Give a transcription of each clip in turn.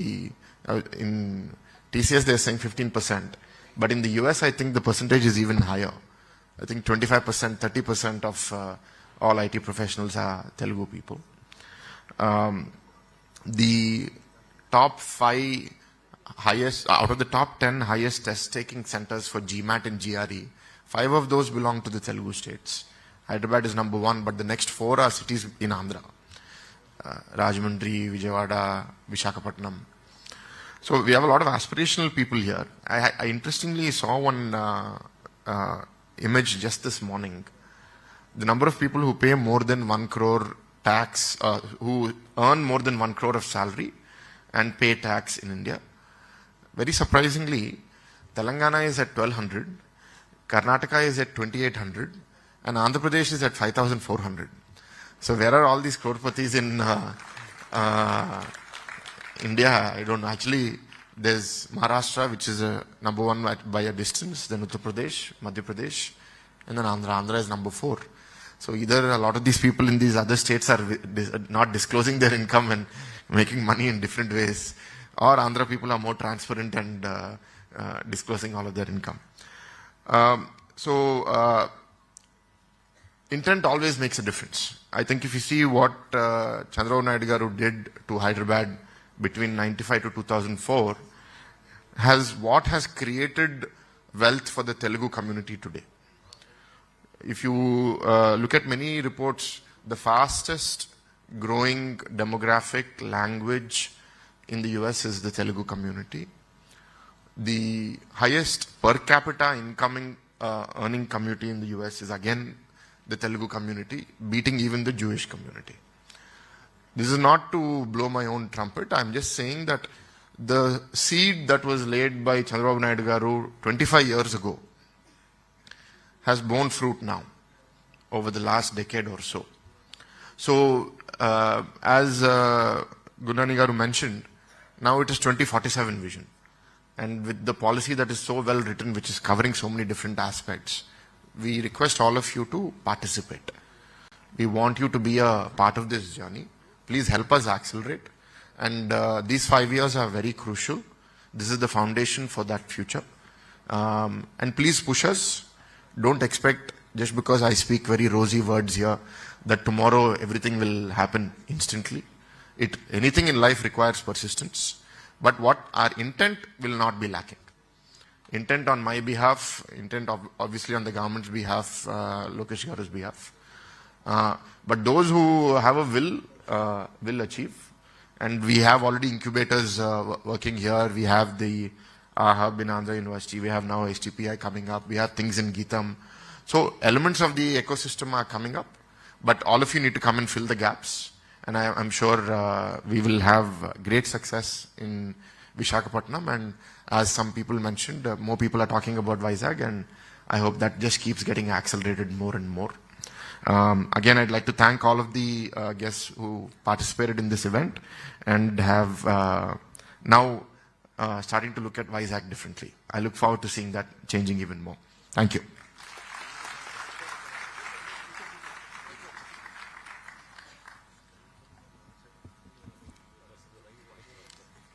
in TCS they're saying 15%, but in the US I think the percentage is even higher. I think 25%, 30% of all IT professionals are Telugu people. The top 5 highest, out of the top 10 highest test-taking centers for GMAT and GRE, 5 of those belong to the Telugu states. Hyderabad is number 1, but the next 4 are cities in Andhra. Rajahmundry, Vijayawada, Visakhapatnam. So we have a lot of aspirational people here. I interestingly saw one image just this morning. The number of people who pay more than 1 crore tax, who earn more than 1 crore of salary and pay tax in India. Very surprisingly, Telangana is at 1200, Karnataka is at 2800, and Andhra Pradesh is at 5400. So where are all these crorepathi's in India? I don't know. Actually, there's Maharashtra, which is number 1 by a distance, then Uttar Pradesh, Madhya Pradesh, and then Andhra. Andhra is number 4. So either a lot of these people in these other states are not disclosing their income and making money in different ways, or Andhra people are more transparent and disclosing all of their income. Intent always makes a difference. I think if you see what Chandrababu Naidu garu did to Hyderabad between 95 to 2004, has created wealth for the Telugu community today. If you look at many reports, the fastest growing demographic language in the US is the Telugu community. The highest per capita incoming earning community in the US is again the Telugu community, beating even the Jewish community. This is not to blow my own trumpet. I'm just saying that the seed that was laid by Chandrababu Naidu garu 25 years ago has borne fruit now over the last decade or so. So as Gundani garu mentioned, now it is 2047 vision. And with the policy that is so well written, which is covering so many different aspects, we request all of you to participate. We want you to be a part of this journey. Please help us accelerate. And these 5 years are very crucial. This is the foundation for that future. And please push us. Don't expect, just because I speak very rosy words here, that tomorrow everything will happen instantly. Anything in life requires persistence. But what our intent will not be lacking. Intent on my behalf, intent obviously on the government's behalf, Lokesh garu's behalf. But those who have a will achieve. And we have already incubators working here. We have the hub in Andhra University. We have now HTPI coming up. We have things in Geetham. So elements of the ecosystem are coming up. But all of you need to come and fill the gaps. And I'm sure we will have great success in Visakhapatnam. And as some people mentioned, more people are talking about Vizag. And I hope that just keeps getting accelerated more and more. Again, I'd like to thank all of the guests who participated in this event and have now starting to look at Vizag differently. I look forward to seeing that changing even more. Thank you.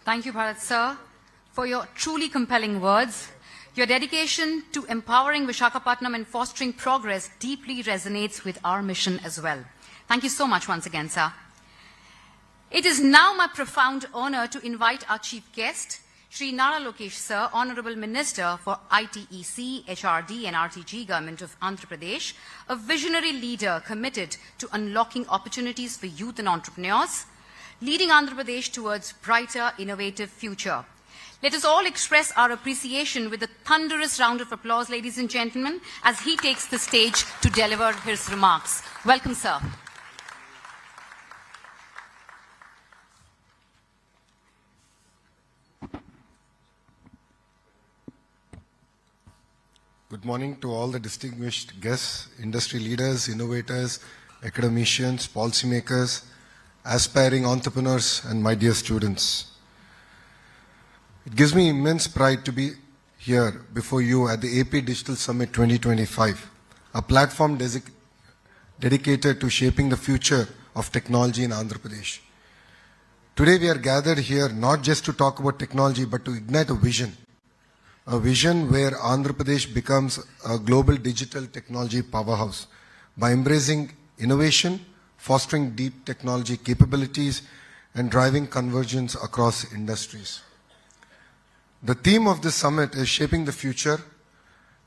Thank you, Bharat sir, for your truly compelling words. Your dedication to empowering Visakhapatnam and fostering progress deeply resonates with our mission as well. Thank you so much once again, sir. It is now my profound honor to invite our chief guest, Shri Nara Lokesh sir, Honorable Minister for ITEC, HRD and RTG Government of Andhra Pradesh, a visionary leader committed to unlocking opportunities for youth and entrepreneurs, leading Andhra Pradesh towards brighter, innovative future. Let us all express our appreciation with a thunderous round of applause, ladies and gentlemen, as he takes the stage to deliver his remarks. Welcome, sir. Good morning to all the distinguished guests, industry leaders, innovators, academicians, policymakers, aspiring entrepreneurs, and my dear students. It gives me immense pride to be here before you at the AP Digital Summit 2025, a platform dedicated to shaping the future of technology in Andhra Pradesh. Today we are gathered here not just to talk about technology, but to ignite a vision where Andhra Pradesh becomes a global digital technology powerhouse by embracing innovation, fostering deep technology capabilities, and driving convergence across industries. The theme of this summit is Shaping the Future,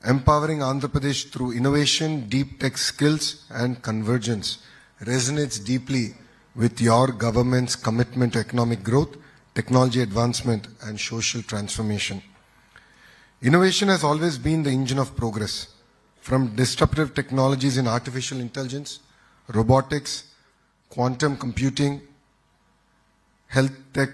empowering Andhra Pradesh through innovation, deep tech skills, and convergence. Resonates deeply with your government's commitment to economic growth, technology advancement, and social transformation. Innovation has always been the engine of progress, from disruptive technologies in artificial intelligence, robotics, quantum computing, health tech,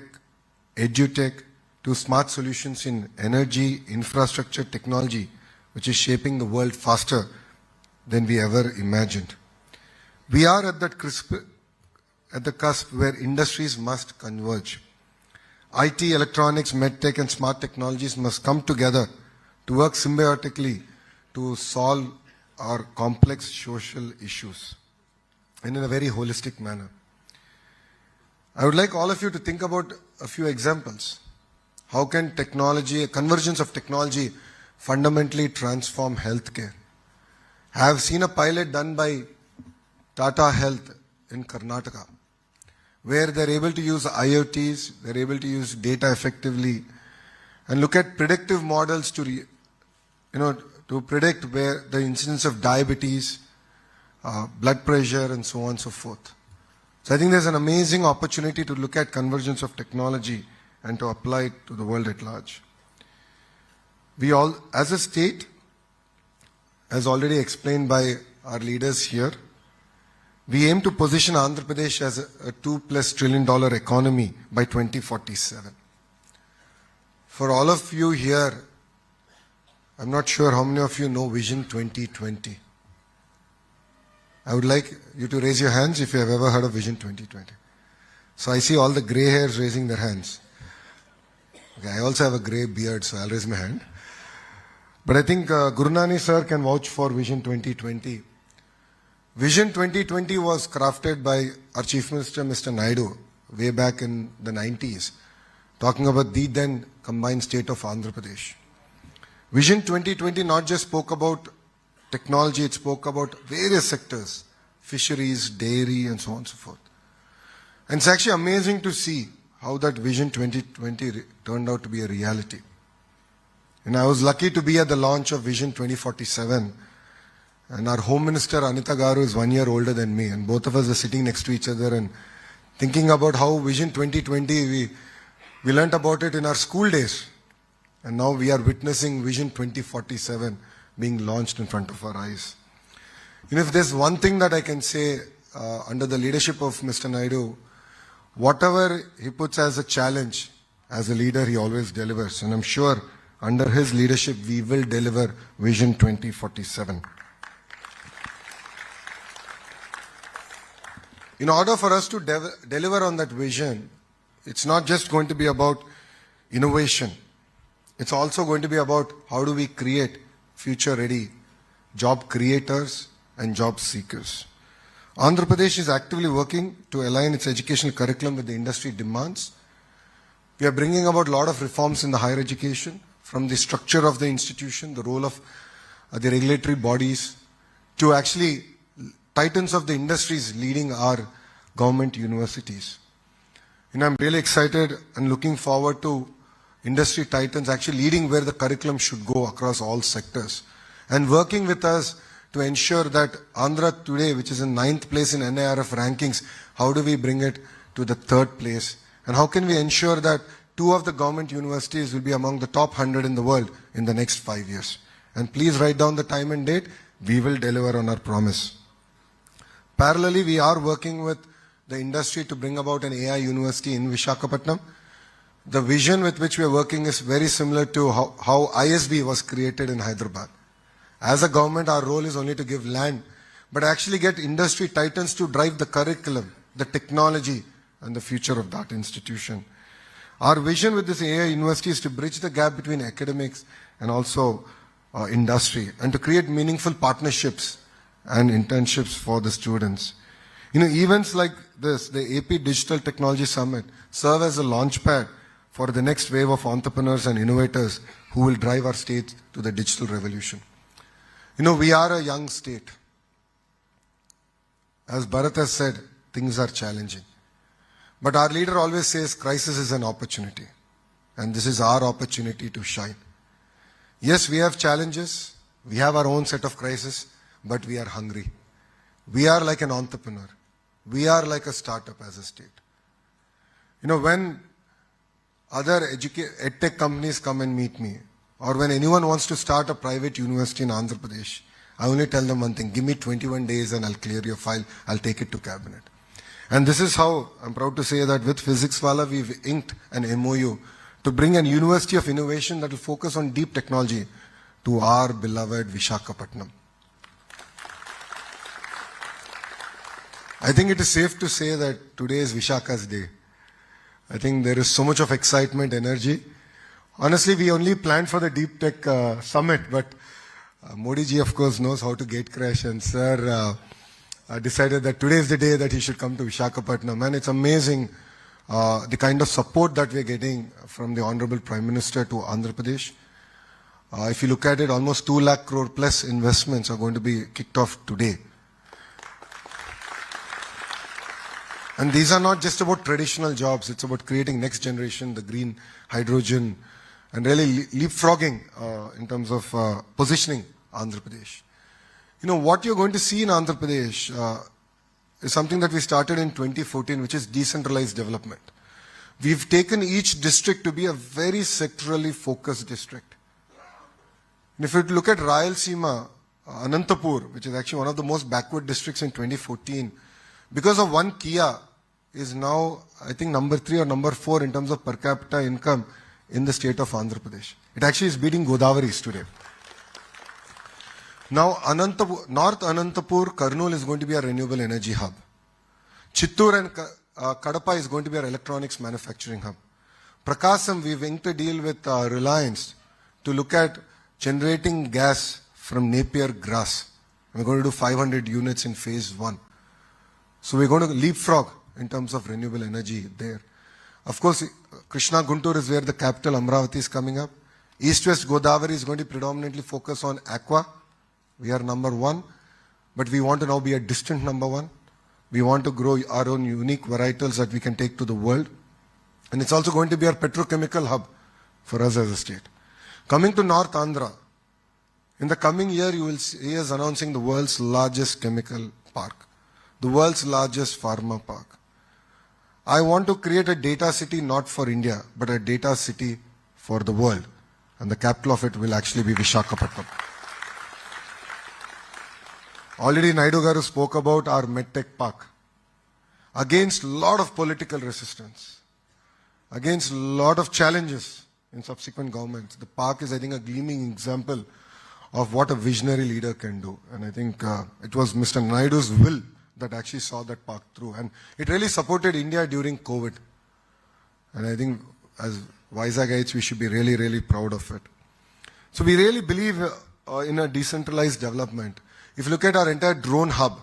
edutech, to smart solutions in energy, infrastructure, technology, which is shaping the world faster than we ever imagined. We are at the cusp where industries must converge. IT, electronics, medtech, and smart technologies must come together to work symbiotically to solve our complex social issues and in a very holistic manner. I would like all of you to think about a few examples. How can technology, convergence of technology, fundamentally transform healthcare? I have seen a pilot done by Tata Health in Karnataka, where they're able to use IoTs, they're able to use data effectively, and look at predictive models to predict where the incidence of diabetes, blood pressure, and so on and so forth. So I think there's an amazing opportunity to look at convergence of technology and to apply it to the world at large. We all, as a state, as already explained by our leaders here, we aim to position Andhra Pradesh as a $2+ trillion economy by 2047. For all of you here, I'm not sure how many of you know Vision 2020. I would like you to raise your hands if you have ever heard of Vision 2020. So I see all the gray hairs raising their hands. Okay, I also have a gray beard, so I'll raise my hand. But I think Gurunani sir can vouch for Vision 2020. Vision 2020 was crafted by our Chief Minister, Mr. Naidu, way back in the 90s, talking about the then combined state of Andhra Pradesh. Vision 2020 not just spoke about technology, it spoke about various sectors, fisheries, dairy, and so on and so forth. And it's actually amazing to see how that Vision 2020 turned out to be a reality. And I was lucky to be at the launch of Vision 2047. And our Home Minister, Anita Garu, is 1 year older than me. And both of us are sitting next to each other and thinking about how Vision 2020, we learnt about it in our school days. And now we are witnessing Vision 2047 being launched in front of our eyes. If there's one thing that I can say under the leadership of Mr. Naidu, whatever he puts as a challenge, as a leader, he always delivers. And I'm sure under his leadership, we will deliver Vision 2047. In order for us to deliver on that vision, it's not just going to be about innovation. It's also going to be about how do we create future-ready job creators and job seekers. Andhra Pradesh is actively working to align its educational curriculum with the industry demands. We are bringing about a lot of reforms in the higher education, from the structure of the institution, the role of the regulatory bodies, to actually titans of the industries leading our government universities. I'm really excited and looking forward to industry titans actually leading where the curriculum should go across all sectors and working with us to ensure that Andhra today, which is in 9th place in NIRF rankings, how do we bring it to the 3rd place? And how can we ensure that 2 of the government universities will be among the top 100 in the world in the next 5 years? And please write down the time and date. We will deliver on our promise. Parallelly, we are working with the industry to bring about an AI university in Visakhapatnam. The vision with which we are working is very similar to how ISB was created in Hyderabad. As a government, our role is only to give land, but actually get industry titans to drive the curriculum, the technology, and the future of that institution. Our vision with this AI university is to bridge the gap between academics and also industry, and to create meaningful partnerships and internships for the students. Events like this, the AP Digital Technology Summit, serve as a launchpad for the next wave of entrepreneurs and innovators who will drive our state to the digital revolution. We are a young state. As Bharat has said, things are challenging. But our leader always says crisis is an opportunity. And this is our opportunity to shine. Yes, we have challenges. We have our own set of crises. But we are hungry. We are like an entrepreneur. We are like a startup as a state. When other edtech companies come and meet me, or when anyone wants to start a private university in Andhra Pradesh, I only tell them one thing: give me 21 days and I'll clear your file, I'll take it to cabinet. And this is how I'm proud to say that with Physics Wala, we've inked an MOU to bring an university of innovation that will focus on deep technology to our beloved Visakhapatnam. I think it is safe to say that today is Vishakha's day. I think there is so much of excitement, energy. Honestly, we only planned for the Deep Tech Summit, but Modi ji, of course, knows how to gate crash, and sir decided that today is the day that he should come to Visakhapatnam. And it's amazing the kind of support that we're getting from the Honorable Prime Minister to Andhra Pradesh. If you look at it, almost 2 lakh crore plus investments are going to be kicked off today. And these are not just about traditional jobs, it's about creating next generation, the green hydrogen, and really leapfrogging in terms of positioning Andhra Pradesh. What you're going to see in Andhra Pradesh is something that we started in 2014, which is decentralized development. We've taken each district to be a very sectorally focused district. And if you look at Rayalaseema, Anantapur, which is actually one of the most backward districts in 2014, because of one Kia, is now, I think, number 3 or number 4 in terms of per capita income in the state of Andhra Pradesh. It actually is beating Godavari's today. Now, North Anantapur, Kurnool is going to be a renewable energy hub. Chittoor and Kadapa is going to be our electronics manufacturing hub. Prakasam, we've inked a deal with Reliance to look at generating gas from Napier grass. We're going to do 500 units in phase 1. So we're going to leapfrog in terms of renewable energy there. Of course, Krishna Guntur is where the capital Amravati is coming up. East-West Godavari is going to predominantly focus on aqua. We are number 1, but we want to now be a distant number 1. We want to grow our own unique varietals that we can take to the world. And it's also going to be our petrochemical hub for us as a state. Coming to North Andhra, in the coming year you will see us announcing the world's largest chemical park, the world's largest pharma park. I want to create a data city not for India, but a data city for the world. And the capital of it will actually be Visakhapatnam. Already Naidu Garu spoke about our MedTech Park. Against a lot of political resistance, against a lot of challenges in subsequent governments, the park is, I think, a gleaming example of what a visionary leader can do. And I think it was Mr. Naidu's will that actually saw that park through. And it really supported India during COVID. And I think as Vizagayites, we should be really, really proud of it. So we really believe in a decentralized development. If you look at our entire drone hub,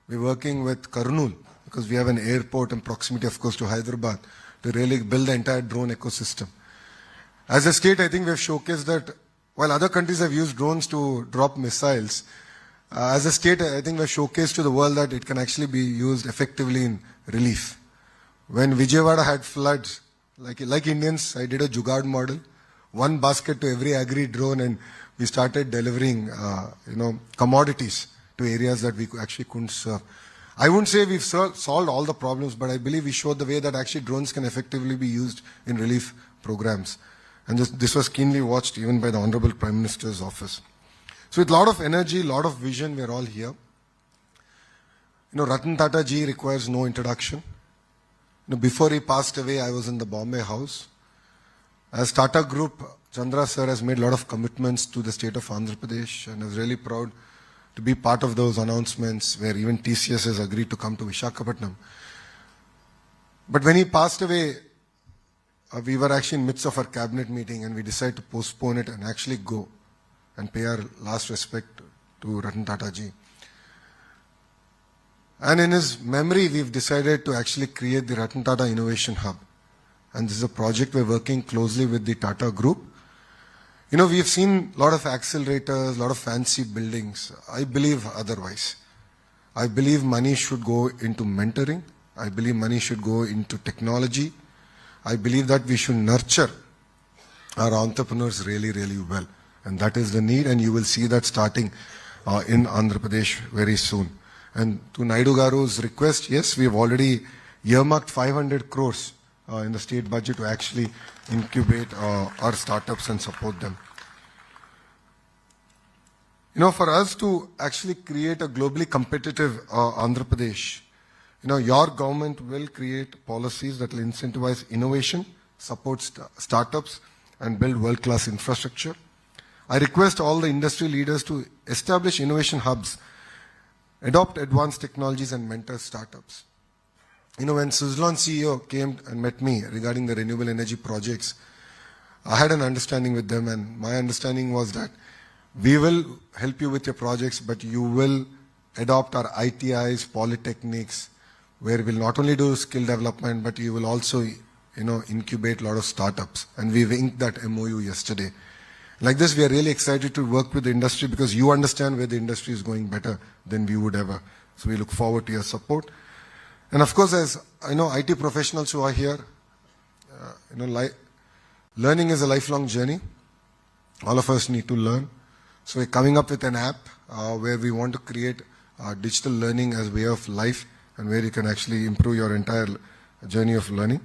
we're working with Kurnool, because we have an airport and proximity, of course, to Hyderabad, to really build the entire drone ecosystem. As a state, I think we've showcased that while other countries have used drones to drop missiles, as a state, I think we've showcased to the world that it can actually be used effectively in relief. When Vijayawada had floods, like Indians, I did a Jugaad model, 1 basket to every agri drone, and we started delivering, commodities to areas that we actually couldn't serve. I wouldn't say we've solved all the problems, but I believe we showed the way that actually drones can effectively be used in relief programs. And this was keenly watched even by the Honorable Prime Minister's office. So with a lot of energy, a lot of vision, we're all here. Ratan Tata ji requires no introduction. Before he passed away, I was in the Bombay House. As Tata Group, Chandra sir has made a lot of commitments to the state of Andhra Pradesh, and I was really proud to be part of those announcements where even TCS has agreed to come to Visakhapatnam. But when he passed away, we were actually in midst of our cabinet meeting, and we decided to postpone it and actually go and pay our last respect to Ratan Tata ji. And in his memory, we've decided to actually create the Ratan Tata Innovation Hub. And this is a project we're working closely with the Tata Group. You know, we've seen a lot of accelerators, a lot of fancy buildings. I believe otherwise. I believe money should go into mentoring. I believe money should go into technology. I believe that we should nurture our entrepreneurs really, really well. And that is the need, and you will see that starting in Andhra Pradesh very soon. And to Naidu Garu's request, yes, we have already earmarked 500 crores in the state budget to actually incubate our startups and support them. You know, for us to actually create a globally competitive Andhra Pradesh, you know, your government will create policies that will incentivize innovation, support startups, and build world-class infrastructure. I request all the industry leaders to establish innovation hubs, adopt advanced technologies, and mentor startups. You know, when Suzlon CEO came and met me regarding the renewable energy projects, I had an understanding with them, and my understanding was that we will help you with your projects, but you will adopt our ITIs, polytechnics, where we'll not only do skill development, but you will also, you know, incubate a lot of startups. And we've inked that MOU yesterday. Like this, we are really excited to work with the industry because you understand where the industry is going better than we would ever. So we look forward to your support. And of course, as I know, IT professionals who are here, you know, learning is a lifelong journey. All of us need to learn. So we're coming up with an app where we want to create digital learning as a way of life and where you can actually improve your entire journey of learning.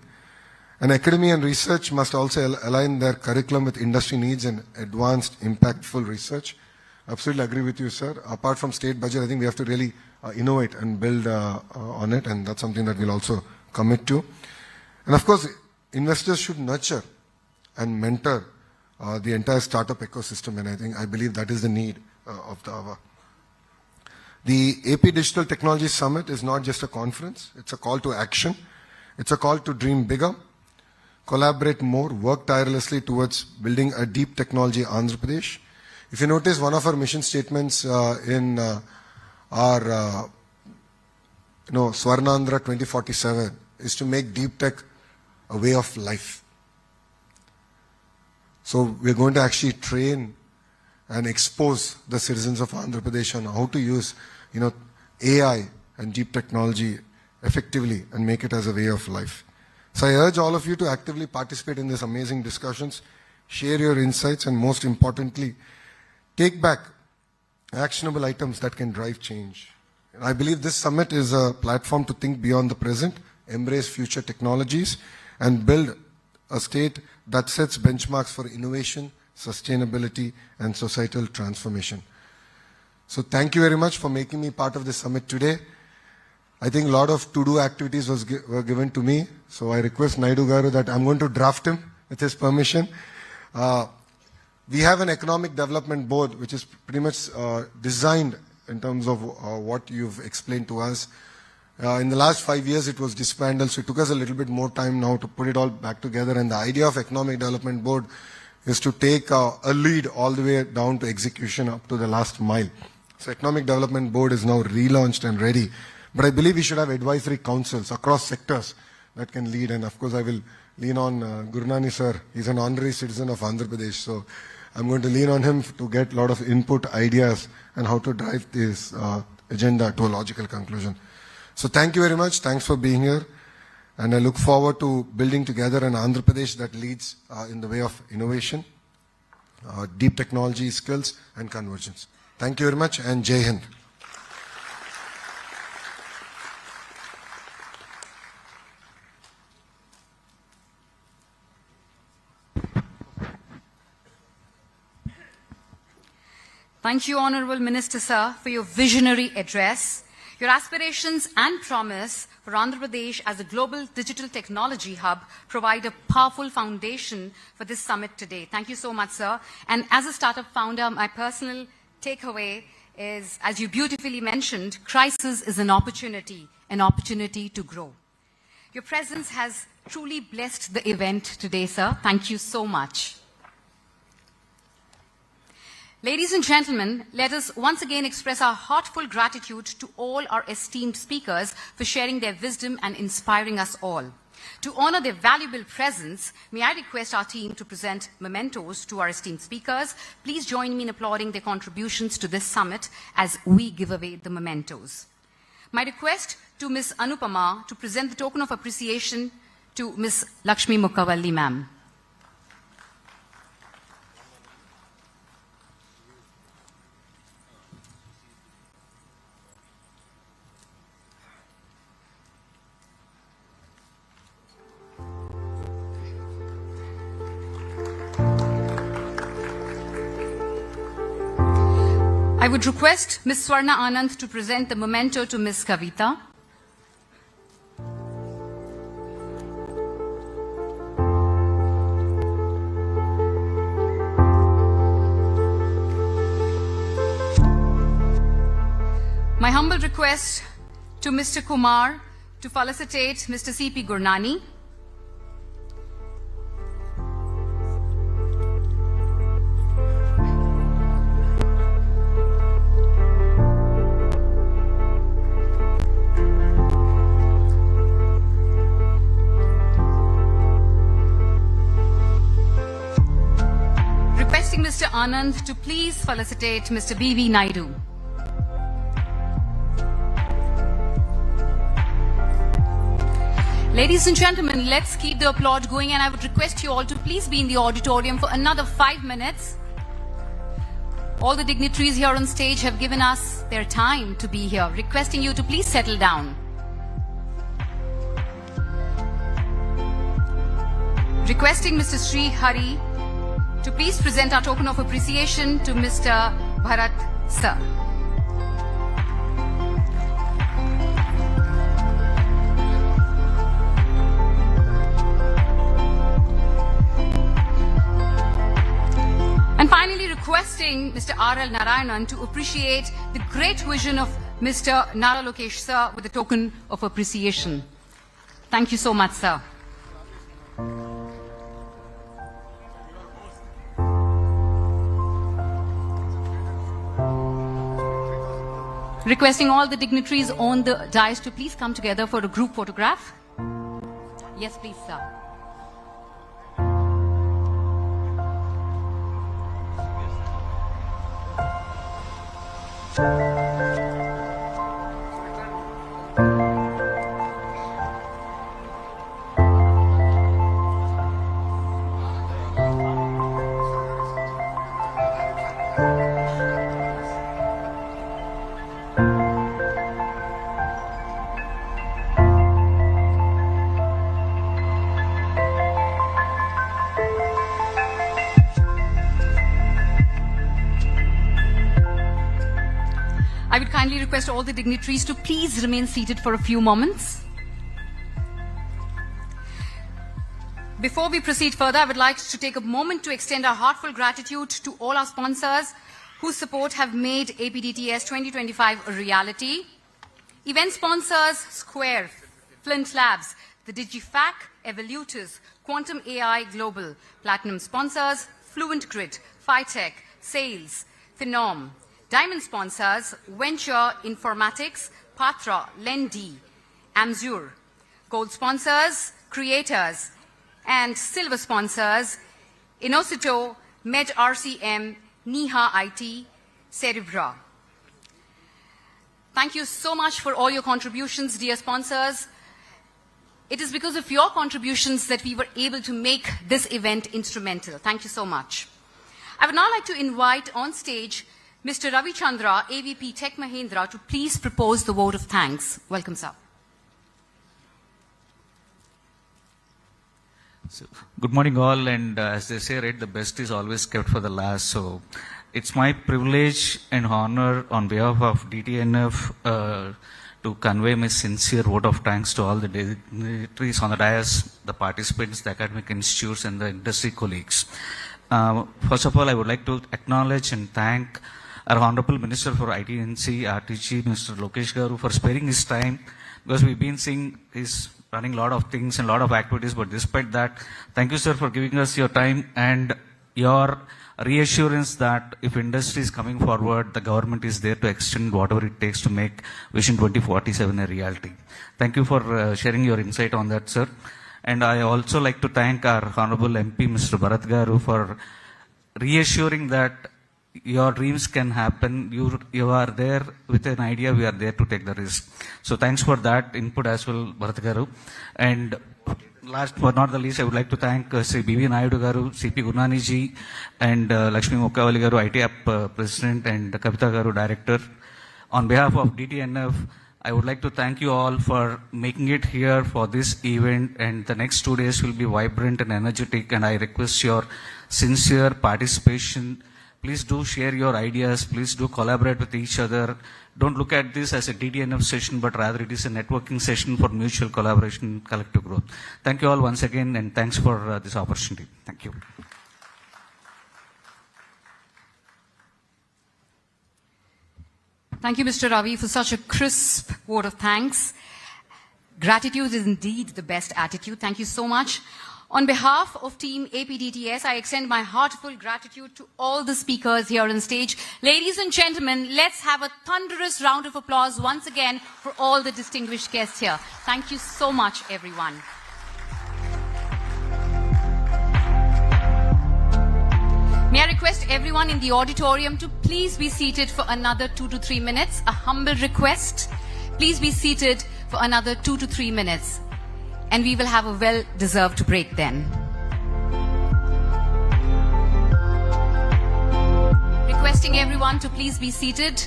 And academia and research must also align their curriculum with industry needs and advanced, impactful research. Absolutely agree with you, sir. Apart from state budget, I think we have to really innovate and build on it, and that's something that we'll also commit to. And of course, investors should nurture and mentor the entire startup ecosystem, and I believe that is the need of the hour. The AP Digital Technology Summit is not just a conference, it's a call to action. It's a call to dream bigger, collaborate more, work tirelessly towards building a deep technology Andhra Pradesh. If you notice, one of our mission statements in our Swarnandhra 2047 is to make deep tech a way of life. So we're going to actually train and expose the citizens of Andhra Pradesh on how to use, you know, AI and deep technology effectively and make it as a way of life. So I urge all of you to actively participate in these amazing discussions, share your insights, and most importantly, take back actionable items that can drive change. And I believe this summit is a platform to think beyond the present, embrace future technologies, and build a state that sets benchmarks for innovation, sustainability, and societal transformation. So thank you very much for making me part of this summit today. I think a lot of to-do activities were given to me, so I request Naidu Garu that I'm going to draft him with his permission. We have an economic development board which is pretty much designed in terms of what you've explained to us. In the last 5 years it was disbanded, so it took us a little bit more time now to put it all back together, and the idea of economic development board is to take a lead all the way down to execution up to the last mile. So economic development board is now relaunched and ready. But I believe we should have advisory councils across sectors that can lead. And of course, I will lean on Gurnani sir. He's an honorary citizen of Andhra Pradesh. So I'm going to lean on him to get a lot of input, ideas, and how to drive this agenda to a logical conclusion. So thank you very much. Thanks for being here. And I look forward to building together an Andhra Pradesh that leads in the way of innovation, deep technology skills, and convergence. Thank you very much, and Jai Hind. Thank you, Honourable Minister, sir, for your visionary address. Your aspirations and promise for Andhra Pradesh as a global digital technology hub provide a powerful foundation for this summit today. Thank you so much, sir. And as a startup founder, my personal takeaway is, as you beautifully mentioned, crisis is an opportunity to grow. Your presence has truly blessed the event today, sir. Thank you so much. Ladies and gentlemen, let us once again express our heartfelt gratitude to all our esteemed speakers for sharing their wisdom and inspiring us all. To honor their valuable presence, may I request our team to present mementos to our esteemed speakers. Please join me in applauding their contributions to this summit as we give away the mementos. My request to Ms. Anupama to present the token of appreciation to Ms. Lakshmi Mukkavalli, ma'am. I would request Ms. Swarna Anand to present the memento to Ms. Kavita. My humble request to Mr. Kumar to felicitate Mr. C.P. Gurnani. Requesting Mr. Anand to please felicitate Mr. B.V. Naidu. Ladies and gentlemen, let's keep the applaud going, and I would request you all to please be in the auditorium for another 5 minutes. All the dignitaries here on stage have given us their time to be here, requesting you to please settle down. Requesting Mr. Sri Hari to please present our token of appreciation to Mr. Bharat Sir. And finally requesting Mr. R.L. Narayanan to appreciate the great vision of Mr. Nara Lokesh Sir with a token of appreciation. Thank you so much, sir. Requesting all the dignitaries on the dais to please come together for a group photograph. Yes, please, sir. I would kindly request all the dignitaries to please remain seated for a few moments. Before we proceed further, I would like to take a moment to extend our heartfelt gratitude to all our sponsors whose support have made APDTS 2025 a reality. Event sponsors Square, Flint Labs, the DigiFac, Evolutus, Quantum AI Global. Platinum sponsors Fluent Grid, Phytech, Sales, Phenom. Diamond sponsors Venture Informatics, Patra, Lendi, Amzur. Gold sponsors Creators, and silver sponsors Inocito, Med RCM, Niha IT, Cerebra. Thank you so much for all your contributions, dear sponsors. It is because of your contributions that we were able to make this event instrumental. Thank you so much. I would now like to invite on stage Mr. Ravi Chandra, AVP Tech Mahindra, to please propose the vote of thanks. Welcome, sir. So, good morning all, and as they say, right, the best is always kept for the last. So it's my privilege and honor on behalf of DTNF to convey my sincere vote of thanks to all the dignitaries on the dais, the participants, the academic institutes, and the industry colleagues. First of all, I would like to acknowledge and thank our Honorable Minister for ITNC, RTG, Mr. Lokesh Garu, for sparing his time, because we've been seeing he's running a lot of things and a lot of activities, but despite that, thank you, sir, for giving us your time and your reassurance that if industry is coming forward, the government is there to extend whatever it takes to make Vision 2047 a reality. Thank you for sharing your insight on that, sir. And I also like to thank our Honorable MP, Mr. Bharat Garu, for reassuring that your dreams can happen. You are there with an idea. We are there to take the risk. So thanks for that input as well, Bharat Garu. And last but not the least, I would like to thank Sri B.V. Naidu Garu, C.P. Gurnani ji, and Lakshmi Mokkavali Garu, IT App President, and Kavita Garu, Director. On behalf of DTNF, I would like to thank you all for making it here for this event, and the next 2 days will be vibrant and energetic, and I request your sincere participation. Please do share your ideas. Please do collaborate with each other. Don't look at this as a DTNF session, but rather it is a networking session for mutual collaboration and collective growth. Thank you all once again, and thanks for this opportunity. Thank you. Thank you, Mr. Ravi, for such a crisp vote of thanks. Gratitude is indeed the best attitude. Thank you so much. On behalf of Team APDTS, I extend my heartfelt gratitude to all the speakers here on stage. Ladies and gentlemen, let's have a thunderous round of applause once again for all the distinguished guests here. Thank you so much, everyone. May I request everyone in the auditorium to please be seated for another 2 to 3 minutes. A humble request. Please be seated for another 2 to 3 minutes. And we will have a well-deserved break then. Requesting everyone to please be seated.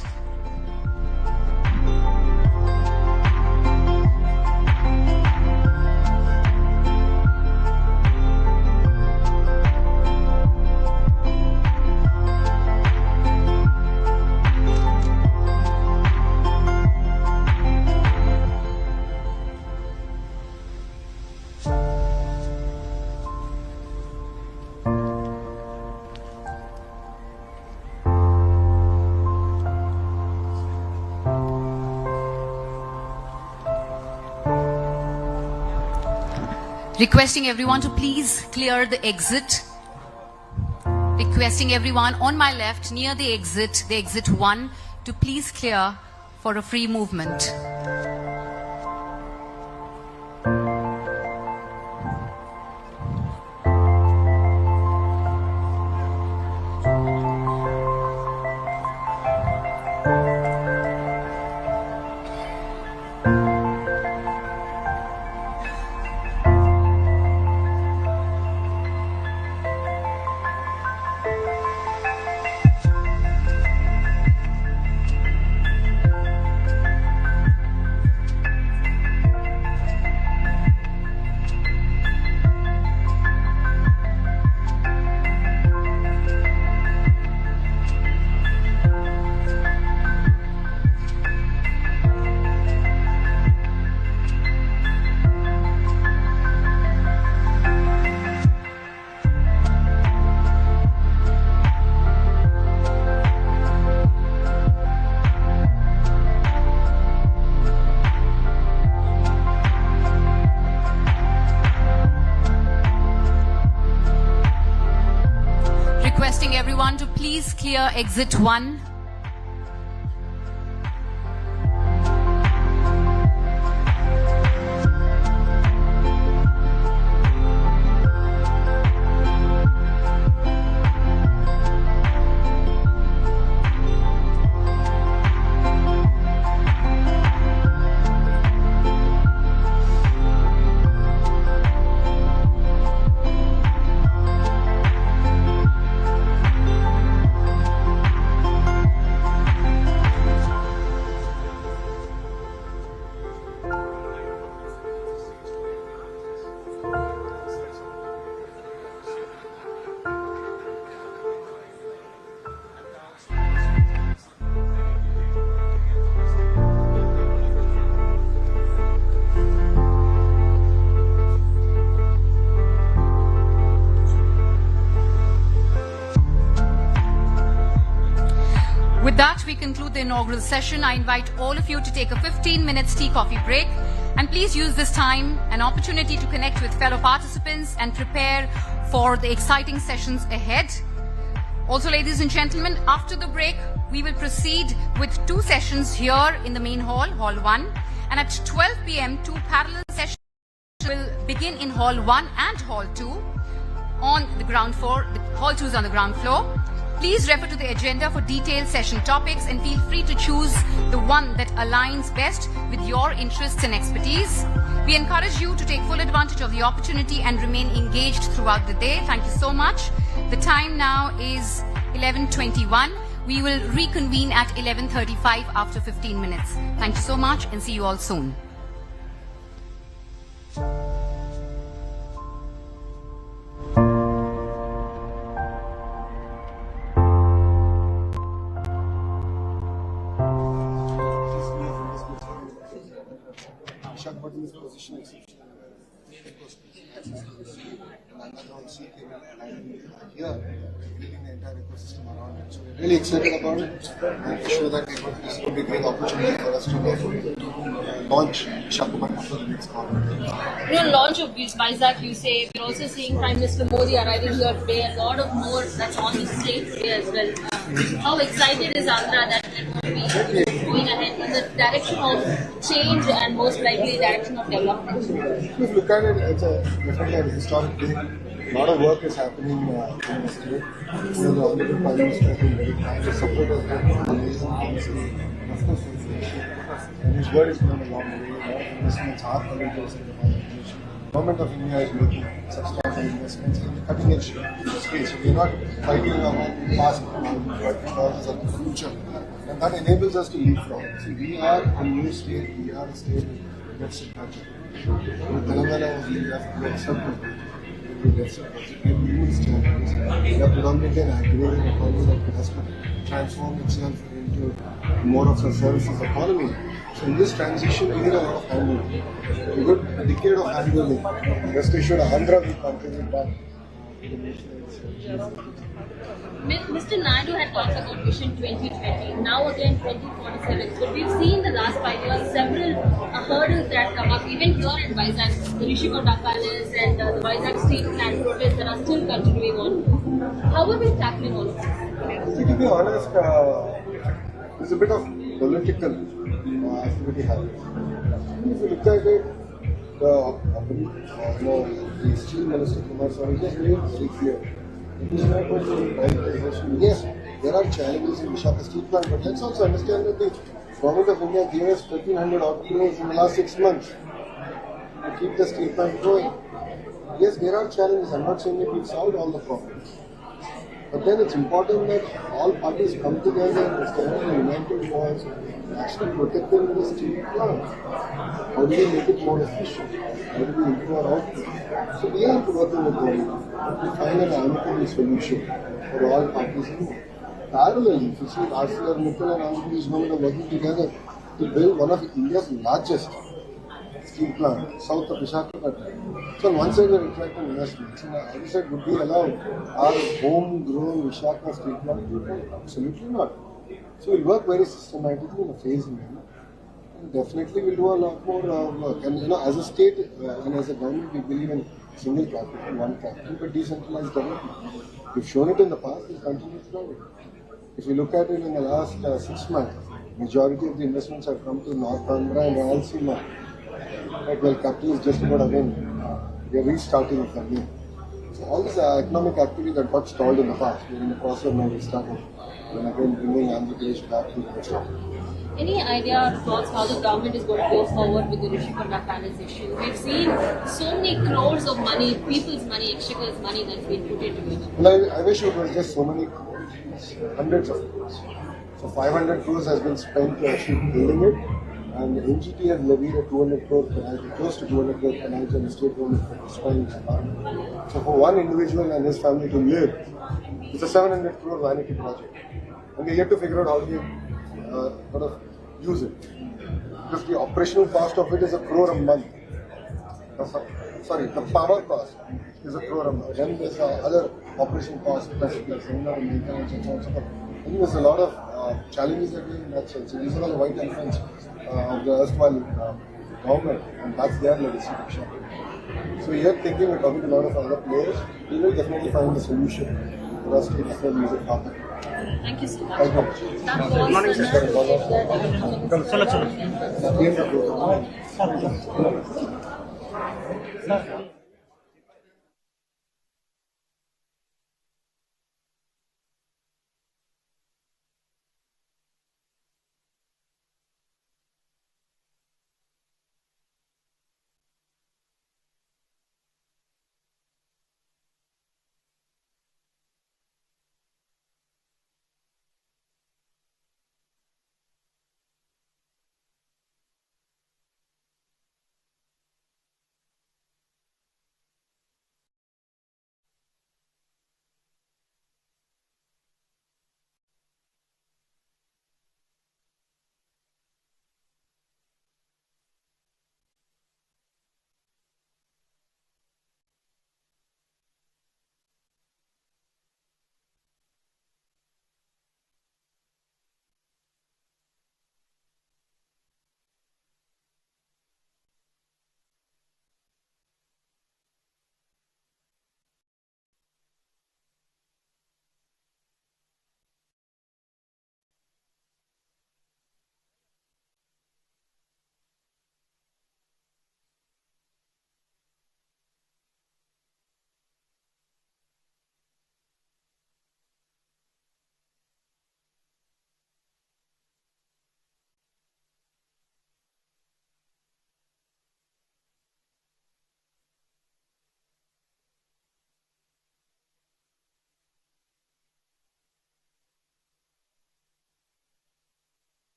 Requesting everyone to please clear the exit. Requesting everyone on my left near the exit 1, to please clear for a free movement. Requesting everyone to please clear exit 1. With that, we conclude the inaugural session. I invite all of you to take a 15-minute tea coffee break, and please use this time an opportunity to connect with fellow participants and prepare for the exciting sessions ahead. Also, ladies and gentlemen, after the break, we will proceed with 2 sessions here in the main hall, Hall 1. And at 12 p.m., 2 parallel sessions will begin in Hall 1 and Hall 2 on the ground floor. Hall 2 is on the ground floor. Please refer to the agenda for detailed session topics and feel free to choose the one that aligns best with your interests and expertise. We encourage you to take full advantage of the opportunity and remain engaged throughout the day. Thank you so much. The time now is 11:21. We will reconvene at 11:35 after 15 minutes. Thank you so much and see you all soon. Visakhapatnam's position is underground sea cable and here building the entire ecosystem around it. So we're really excited about it and to show that this could be a great opportunity for us to launch Visakhapatnam for the next government. You know, launch of Vizag, you say. We're also seeing Prime Minister Modi arriving here today. A lot of more that's on the slate today as well. How excited is Andhra that it will be going ahead in the direction of change and most likely direction of development? If you look at it, it's definitely a historic day. A lot of work is happening in the state. The Honorable Prime Minister has been very kind. The support has been amazing from the state. Of course, and his word is going a long way. A lot of investments are coming to us in the nation. The Government of India is making substantial investments in the cutting edge space. So we are not fighting about past technologies of the future. And that enables us to leapfrog. See, we are a new state. We are a state with deficit budget. Telangana was left with something. We have numerous challenges. We are predominantly an aggregated economy that has to transform itself into more of a services economy. So in this transition, we need a lot of handling. A good decade of handling. Rest assured, Andhra will contribute back to the nation. Mr. Naidu had talked about Vision 2020, now again 2047. But we've seen the last 5 years several hurdles that come up, even here in Vizag, the Rishikonda Palace and the Vizag Steel Plant protests that are still continuing on. How are we tackling all of this? See, to be honest, there's a bit of political activity happening. If you look at it, the Steel Minister Kumaraswamy just made it very clear. It is not going to be privatization. Yes, there are challenges in Visakhapatnam Steel Plant, but let's also understand that the Government of India gave us 1,300 odd crores in the last 6 months to keep the steel plant going. Yes, there are challenges. I'm not saying that we've solved all the problems. But then it's important that all parties come together and stand in a united cause actually protecting the steel plant. How do we make it more efficient? How do we improve our output? So we are working with them to find an amicable solution for all parties involved. Parallelly, if you see ArcelorMittal and Andhra Pradesh government are working together to build one of India's largest steel plant south of Visakhapatnam. So on one side we're attracting investments, and on the other side would we allow our homegrown Visakhapatnam steel plant? Absolutely not. So we'll work very systematically in a phased manner. And definitely we'll do a lot more work. And as a state and as a government, we believe in single capital, one capital, but decentralized development. We've shown it in the past, we'll continue to do it. If you look at it in the last 6 months, majority of the investments have come to North Andhra and Rayalaseema. Right, well, capital is just about again, we are restarting it again. So all this economic activity that got stalled in the past, we're in the process of now restarting. And again, bringing Andhra Pradesh back to the start. Any idea or thoughts how the government is going to go forward with the Rishikonda Palace issue? We've seen so many crores of money, people's money, exchequer's money that's been put into it. Well, I wish it was just so many crores, hundreds of crores. So 500 crores has been spent to actually building it, and the NGT has levied a 200 crore penalty, close to 200 crore penalty on the state government for destroying the apartment. So for one individual and his family to live, it's a 700 crore vanity project. And we yet to figure out how we sort of use it. Because the operational cost of it is 1 crore a month. Sorry, the power cost is 1 crore a month. Then there's other operation costs, plus seminar maintenance and so on and so forth. I think there's a lot of challenges that we in that sense. So these are all the white elephants of the erstwhile government, and that's their legacy. So we are thinking, we're talking to a lot of other players. We will definitely find a solution Thank you so much. That was the narrative that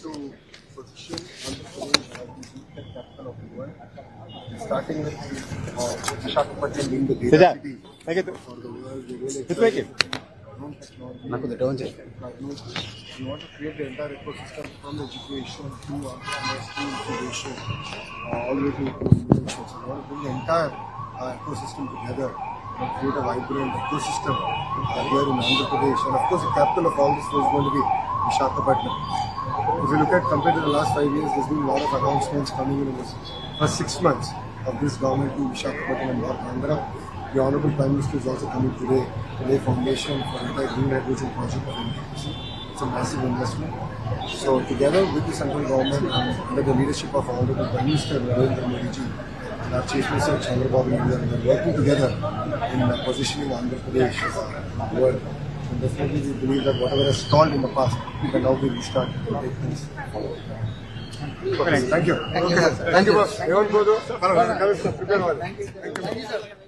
To position capital of the world, starting with Visakhapatnam being the data city for the world, the real technology. We want to create the entire ecosystem from education to commerce to incubation, all the way to innovation. So we want to bring the entire ecosystem together create a vibrant ecosystem here in Andhra Pradesh. And of course, the capital of all this was going to be Visakhapatnam. If you look at compared to the last 5 years, there's been a lot of announcements coming in the first 6 months of this government to Visakhapatnam and North Andhra. The Honorable Prime Minister is also coming today to lay foundation for the entire green hydrogen project of NTPC. It's a massive investment. So together with the central government and under the leadership of Honorable Prime Minister Narendra Modi ji and our Chief Minister Chandrababu Naidu, we are working together in positioning Andhra Pradesh as a world. And definitely we believe that whatever has stalled in the past can now be restarted to take things forward. Thank you. Thank you. Thank you. Thank you.